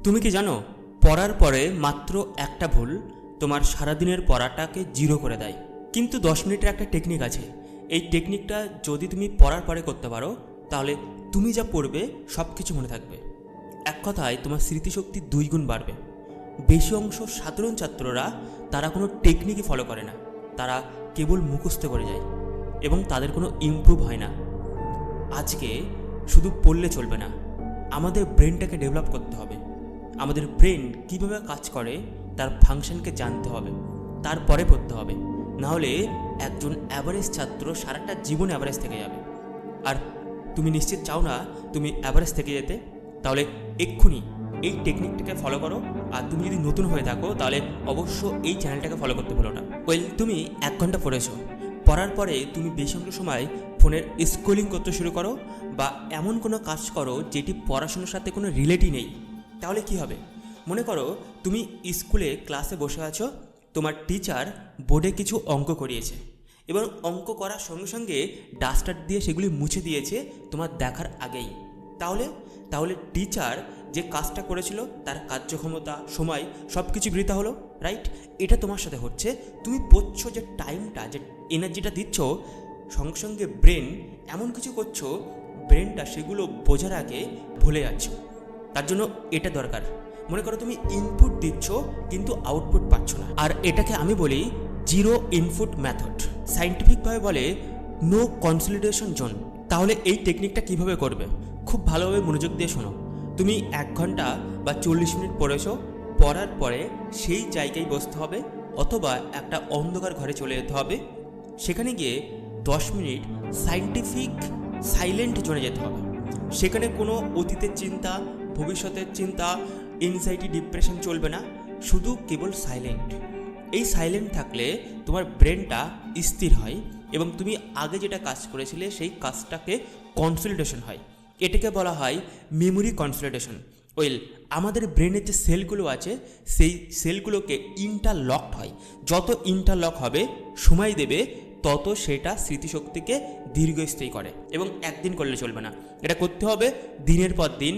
তুমি কি জানো, পড়ার পরে মাত্র একটা ভুল তোমার সারাদিনের পড়াটাকে জিরো করে দেয়। কিন্তু 10 মিনিটের একটা টেকনিক আছে। এই টেকনিকটা যদি তুমি পড়ার পরে করতে পারো, তাহলে তুমি যা পড়বে সব কিছু মনে থাকবে। এক কথায় তোমার স্মৃতিশক্তি 2 গুণ বাড়বে। বেশি অংশ সাধারণ ছাত্ররা তারা কোনো টেকনিকই ফলো করে না, তারা কেবল মুখস্থ করে যায় এবং তাদের কোনো ইমপ্রুভ হয় না। আজকে শুধু পড়লে চলবে না, আমাদের ব্রেনটাকে ডেভেলপ করতে হবে। আমাদের ব্রেন কীভাবে কাজ করে তার ফাংশনকে জানতে হবে, তারপরে পড়তে হবে। নাহলে একজন অ্যাভারেজ ছাত্র সারাটা জীবন অ্যাভারেজ থেকে যাবে। আর তুমি নিশ্চিত চাও না তুমি অ্যাভারেজ থেকে যেতে? তাহলে এক্ষুনি এই টেকনিকটাকে ফলো করো। আর তুমি যদি নতুন হয়ে থাকো তাহলে অবশ্য এই চ্যানেলটাকে ফলো করতে ভুলো না। তুমি 1 ঘন্টা পড়েছো, পড়ার পরে তুমি বেশি অংশ সময় ফোনের স্ক্রলিং করতে শুরু করো বা এমন কোনো কাজ করো যেটি পড়াশোনার সাথে কোনো রিলেটই নেই। তাহলে কি হবে? মনে করো তুমি স্কুলে ক্লাসে বসে আছো, তোমার টিচার বোর্ডে কিছু অঙ্ক করিয়েছে এবং অঙ্ক করার সঙ্গে সঙ্গে ডাস্টার দিয়ে সেগুলি মুছে দিয়েছে তোমার দেখার আগেই। তাহলে টিচার যে কাজটা করেছিল তার কার্যক্ষমতা, সময় সব কিছু বৃথা হলো, রাইট? এটা তোমার সাথে হচ্ছে। তুমি পড়ছো, যে টাইমটা, যে এনার্জিটা দিচ্ছ, সঙ্গে সঙ্গে ব্রেন এমন কিছু করছো, ব্রেনটা সেগুলো বোঝার আগে ভুলে যাচ্ছ। তার জন্য এটা দরকার। মনে করো তুমি ইনপুট দিচ্ছ কিন্তু আউটপুট পাচ্ছ না, আর এটাকে আমি বলি জিরো ইনপুট মেথড। সায়েন্টিফিকভাবে বলে নো কনসলিডেশন জোন। তাহলে এই টেকনিকটা কিভাবে করবে? খুব ভালোভাবে মনোযোগ দিয়ে শোনো। তুমি 1 ঘন্টা বা 40 মিনিট পড়েছো, পড়ার পরে সেই জায়গায় বসতে হবে অথবা একটা অন্ধকার ঘরে চলে যেতে হবে। সেখানে গিয়ে 10 মিনিট সায়েন্টিফিক সাইলেন্ট জোনে যেতে হবে। সেখানে কোনো অতীতের চিন্তা, ভবিষ্যতের চিন্তা, এনজাইটি, ডিপ্রেশন চলবে না, শুধু কেবল সাইলেন্ট। এই সাইলেন্ট থাকলে তোমার ব্রেনটা স্থির হয় এবং তুমি আগে যেটা কাজ করেছিলে সেই কাজটাকে কনসলিডেশন হয়। এটাকে বলা হয় মেমোরি কনসলিডেশন। আমাদের ব্রেনের যে সেলগুলো আছে সেই সেলগুলোকে ইন্টারলকড হয়। যত ইন্টারলক হবে, সময় দেবে, তত সেটা স্মৃতিশক্তিকে দীর্ঘস্থায়ী করে। এবং একদিন করলে চলবে না, এটা করতে হবে দিনের পর দিন।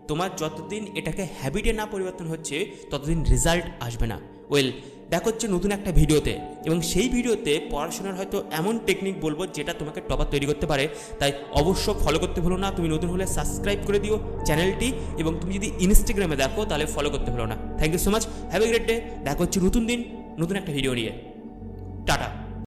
তোমার যতদিন এটাকে হ্যাবিটে না পরিবর্তন হচ্ছে ততদিন রেজাল্ট আসবে না। দেখা হচ্ছে নতুন একটা ভিডিওতে, এবং সেই ভিডিওতে পড়াশোনার হয়তো এমন টেকনিক বলবো যেটা তোমাকে টপার তৈরি করতে পারে। তাই অবশ্য ফলো করতে ভুলো না। তুমি নতুন হলে সাবস্ক্রাইব করে দিও চ্যানেলটি, এবং তুমি যদি ইনস্টাগ্রামে দেখো তাহলে ফলো করতে ভুলো না। Thank you so much, have a great day. দেখা হচ্ছে নতুন দিন নতুন একটা ভিডিও নিয়ে। টাটা।